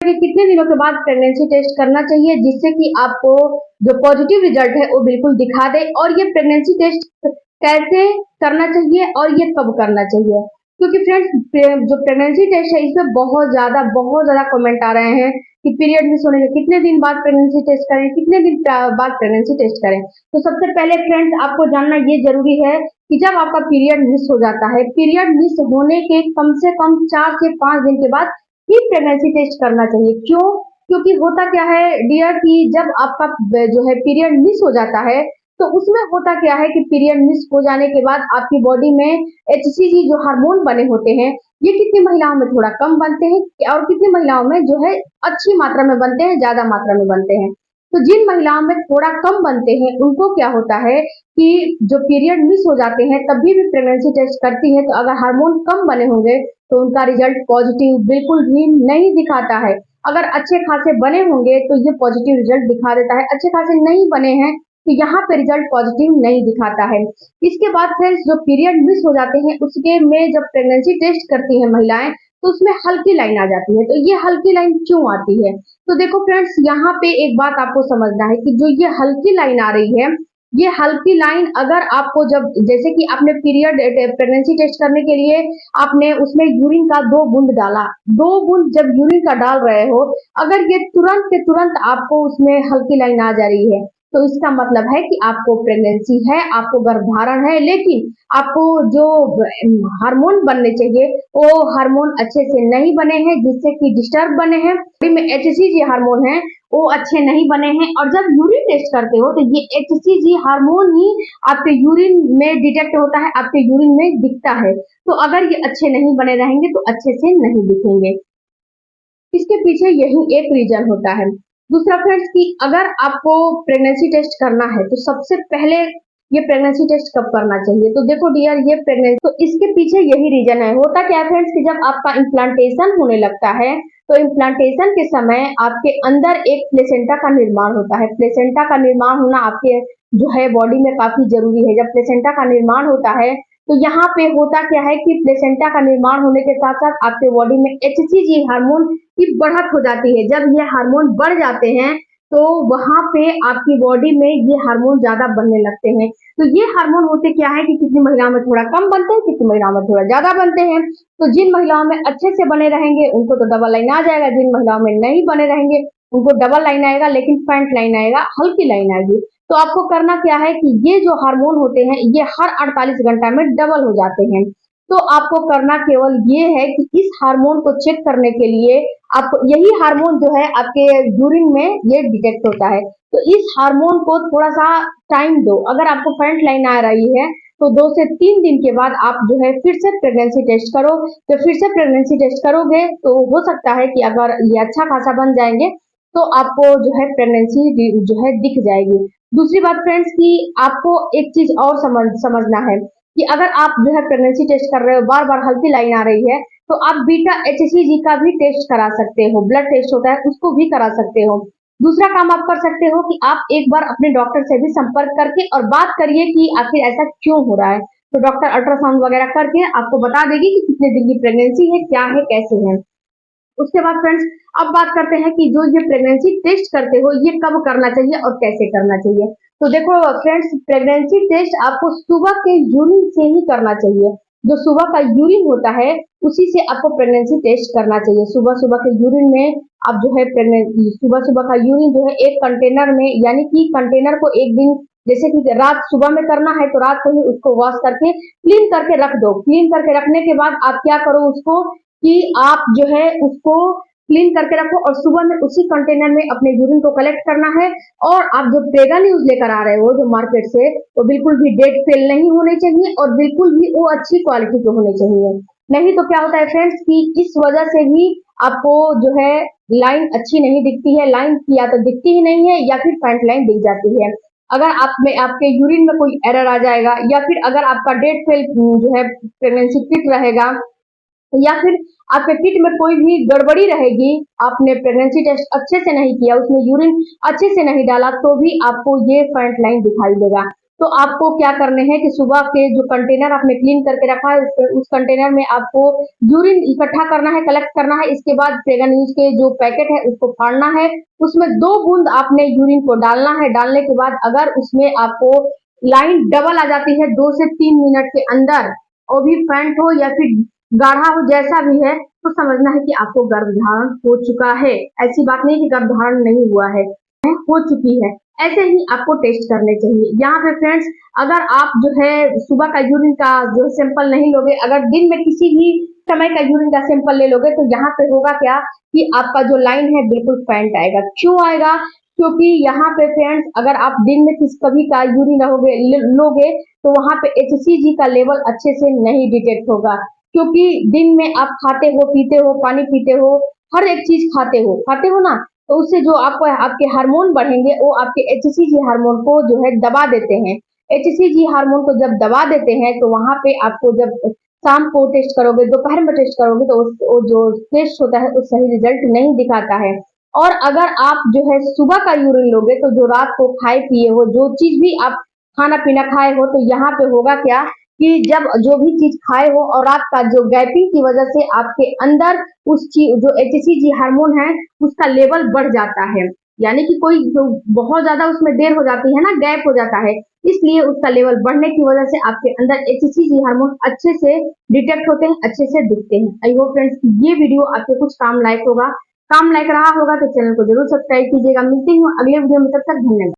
कि कितने दिनों के बाद प्रेगनेंसी टेस्ट करना चाहिए जिससे कि आपको जो पॉजिटिव रिजल्ट है वो बिल्कुल दिखा दे, और ये प्रेगनेंसी टेस्ट कैसे करना चाहिए और ये कब करना चाहिए। क्योंकि फ्रेंड्स जो प्रेगनेंसी टेस्ट है इसमें बहुत ज्यादा कमेंट आ रहे हैं कि पीरियड मिस होने के कितने दिन बाद प्रेगनेंसी टेस्ट करें, कितने दिन बाद प्रेगनेंसी टेस्ट करें। तो सबसे पहले फ्रेंड्स आपको जानना ये जरूरी है कि जब आपका पीरियड मिस हो जाता है, पीरियड मिस होने के कम से कम 4 से 5 दिन के बाद ही प्रेगनेंसी टेस्ट करना चाहिए। क्यों? क्योंकि होता क्या है डियर कि जब आपका जो है पीरियड मिस हो जाता है तो उसमें होता क्या है कि पीरियड मिस हो जाने के बाद आपकी बॉडी में एचसीजी जो हार्मोन बने होते हैं ये कितनी महिलाओं में थोड़ा कम बनते हैं और कितनी महिलाओं में जो है अच्छी मात्रा में बनते हैं, ज्यादा मात्रा में बनते हैं। तो जिन महिलाओं में थोड़ा कम बनते हैं उनको क्या होता है कि जो पीरियड मिस हो जाते हैं तभी भी प्रेगनेंसी टेस्ट करती है, तो अगर हार्मोन कम बने होंगे तो उनका रिजल्ट पॉजिटिव बिल्कुल भी नहीं दिखाता है। अगर अच्छे खासे बने होंगे तो ये पॉजिटिव रिजल्ट दिखा देता है, अच्छे खासे नहीं बने हैं तो यहाँ पे रिजल्ट पॉजिटिव नहीं दिखाता है। इसके बाद फ्रेंड्स जो पीरियड मिस हो जाते हैं उसके में जब प्रेगनेंसी टेस्ट करती है महिलाएं तो उसमें हल्की लाइन आ जाती है। तो ये हल्की लाइन क्यों आती है? तो देखो फ्रेंड्स यहाँ पे एक बात आपको समझना है कि जो ये हल्की लाइन आ रही है, ये हल्की लाइन अगर आपको जब जैसे कि आपने पीरियड प्रेगनेंसी टेस्ट करने के लिए आपने उसमें यूरिन का 2 बूंद डाला, 2 बूंद जब यूरिन का डाल रहे हो, अगर ये तुरंत के तुरंत आपको उसमें हल्की लाइन आ जा रही है तो इसका मतलब है कि आपको प्रेगनेंसी है, आपको गर्भधारण है, लेकिन आपको जो हार्मोन बनने चाहिए वो हार्मोन अच्छे से नहीं बने हैं जिससे कि डिस्टर्ब बने हैं। बॉडी में एचसीजी हार्मोन है वो अच्छे नहीं बने हैं, और जब यूरिन टेस्ट करते हो तो ये एचसीजी हार्मोन ही आपके यूरिन में डिटेक्ट होता है, आपके यूरिन में दिखता है। तो अगर ये अच्छे नहीं बने रहेंगे तो अच्छे से नहीं दिखेंगे। इसके पीछे यही एक रीजन होता है। दूसरा फ्रेंड्स कि अगर आपको प्रेगनेंसी टेस्ट करना है तो सबसे पहले ये प्रेगनेंसी टेस्ट कब करना चाहिए? तो देखो डियर ये प्रेगनेंसी तो इसके पीछे यही रीजन है। होता क्या है फ्रेंड्स कि जब आपका इम्प्लांटेशन होने लगता है तो इम्प्लांटेशन के समय आपके अंदर एक प्लेसेंटा का निर्माण होता है। प्लेसेंटा का निर्माण होना आपके जो है बॉडी में काफी जरूरी है। जब प्लेसेंटा का निर्माण होता है तो यहाँ पे होता क्या है कि प्लेसेंटा का निर्माण होने के साथ साथ आपके बॉडी में एचसीजी हार्मोन की बढ़त हो जाती है। जब ये हार्मोन बढ़ जाते हैं तो वहां पे आपकी बॉडी में ये हार्मोन ज्यादा बनने लगते हैं। तो ये हार्मोन होते क्या है कि कितनी महिलाओं में थोड़ा कम बनते हैं, कितनी महिलाओं में थोड़ा ज्यादा बनते हैं। तो जिन महिलाओं में अच्छे से बने रहेंगे उनको तो डबल लाइन आ जाएगा, जिन महिलाओं में नहीं बने रहेंगे उनको डबल लाइन आएगा, लेकिन फ्रंट लाइन आएगा, हल्की लाइन आएगी। तो आपको करना क्या है कि ये जो हार्मोन होते हैं ये हर 48 घंटा में डबल हो जाते हैं। तो आपको करना केवल ये है कि इस हार्मोन को चेक करने के लिए आप यही हार्मोन जो है आपके यूरिन में ये डिटेक्ट होता है। तो इस हार्मोन को थोड़ा सा टाइम दो। अगर आपको फ्रंट लाइन आ रही है तो 2 से 3 दिन के बाद आप जो है फिर से प्रेगनेंसी टेस्ट करो। तो फिर से प्रेगनेंसी टेस्ट करोगे तो हो सकता है कि अगर ये अच्छा खासा बन जाएंगे तो आपको जो है प्रेगनेंसी जो है दिख जाएगी। दूसरी बात फ्रेंड्स कि आपको एक चीज और समझना है कि अगर आप जो है प्रेगनेंसी टेस्ट कर रहे हो, बार बार हल्की लाइन आ रही है, तो आप बीटा एचसीजी का भी टेस्ट करा सकते हो। ब्लड टेस्ट होता है उसको भी करा सकते हो। दूसरा काम आप कर सकते हो कि आप एक बार अपने डॉक्टर से भी संपर्क करके और बात करिए कि आखिर ऐसा क्यों हो रहा है। तो डॉक्टर अल्ट्रासाउंड वगैरह करके आपको बता देगी कि कितने दिन की प्रेगनेंसी है, क्या है, कैसे है। उसके बाद फ्रेंड्स अब बात करते हैं कि जो ये प्रेगनेंसी टेस्ट करते हो ये कब करना चाहिए और कैसे करना चाहिए। तो देखो फ्रेंड्स प्रेगनेंसी टेस्ट आपको सुबह के यूरिन से ही करना चाहिए। जो सुबह का यूरिन होता है उसी से आपको प्रेगनेंसी टेस्ट करना चाहिए। सुबह सुबह के यूरिन में आप जो है प्रेगनेंसी सुबह सुबह का यूरिन जो है एक कंटेनर में, यानी कि कंटेनर को एक दिन जैसे कि रात सुबह में करना है तो रात को ही उसको वॉश करके क्लीन करके रख दो। क्लीन करके रखने के बाद आप क्या करो उसको कि आप जो है उसको क्लीन करके रखो और सुबह में उसी कंटेनर में अपने यूरिन को कलेक्ट करना है। और आप जो प्रेगा न्यूज लेकर आ रहे हो जो मार्केट से, तो बिल्कुल भी डेट फेल नहीं होने चाहिए और बिल्कुल भी वो अच्छी क्वालिटी के होने चाहिए। नहीं तो क्या होता है फ्रेंड्स कि इस वजह से ही आपको जो है लाइन अच्छी नहीं दिखती है। लाइन या तो दिखती ही नहीं है या फिर फ्रंट लाइन दिख जाती है। अगर आप में आपके यूरिन में कोई एरर आ जाएगा या फिर अगर आपका डेट फेल जो है प्रेगनेंसी किट रहेगा या फिर आपके किट में कोई भी गड़बड़ी रहेगी, आपने प्रेगनेंसी टेस्ट अच्छे से नहीं किया, उसमें यूरिन अच्छे से नहीं डाला, तो भी आपको ये फ्रंट लाइन दिखाई देगा। तो आपको क्या करने हैं कि सुबह के जो कंटेनर आपने क्लीन करके रखा है उस कंटेनर में आपको यूरिन इकट्ठा करना है, कलेक्ट करना है। इसके बाद फ्रेगन न्यूज के जो पैकेट है उसको फाड़ना है, उसमें 2 बूंद आपने यूरिन को डालना है। डालने के बाद अगर उसमें आपको लाइन डबल आ जाती है 2 से 3 मिनट के अंदर, और भी फेंट हो या फिर गाढ़ा हो, जैसा भी है, तो समझना है कि आपको गर्भधारण हो चुका है। ऐसी बात नहीं कि गर्भधारण नहीं हुआ है, हो चुकी है। ऐसे ही आपको टेस्ट करने चाहिए। यहाँ पे फ्रेंड्स, अगर आप जो है सुबह का यूरिन का जो सैंपल नहीं लोगे, अगर दिन में किसी भी समय का यूरिन का सैंपल ले लोगे, तो यहाँ पे होगा क्या कि आपका जो लाइन है बिल्कुल फेंट आएगा। क्यों आएगा? क्योंकि यहाँ पे फ्रेंड्स, अगर आप दिन में कभी का यूरिन लोगे तो वहाँ पे HCG का लेवल अच्छे से नहीं डिटेक्ट होगा, क्योंकि दिन में आप खाते हो, पीते हो, पानी पीते हो, हर एक चीज खाते हो ना, तो उससे जो आपको आपके हार्मोन बढ़ेंगे वो आपके HCG हार्मोन को जो है दबा देते हैं। HCG हार्मोन को जब दबा देते हैं तो वहां पे आपको जब शाम को टेस्ट करोगे, दोपहर में टेस्ट करोगे, तो वो जो टेस्ट होता है वो सही रिजल्ट नहीं दिखाता है। और अगर आप जो है सुबह का यूरिन लोगे तो जो रात को खाए पिए हो, जो चीज भी आप खाना पीना खाए हो, तो यहाँ पे होगा क्या कि जब जो भी चीज खाए हो और रात का जो गैपिंग की वजह से आपके अंदर उस चीज जो HCG हार्मोन है उसका लेवल बढ़ जाता है। यानी कि कोई जो बहुत ज्यादा उसमें देर हो जाती है ना, गैप हो जाता है, इसलिए उसका लेवल बढ़ने की वजह से आपके अंदर HCG हार्मोन अच्छे से डिटेक्ट होते हैं, अच्छे से दिखते हैं। आई होप फ्रेंड्स ये वीडियो आपके कुछ काम लायक होगा। काम लायक रहा होगा तो चैनल को जरूर सब्सक्राइब कीजिएगा। मिलती हूँ अगले वीडियो में, तब तक धन्यवाद।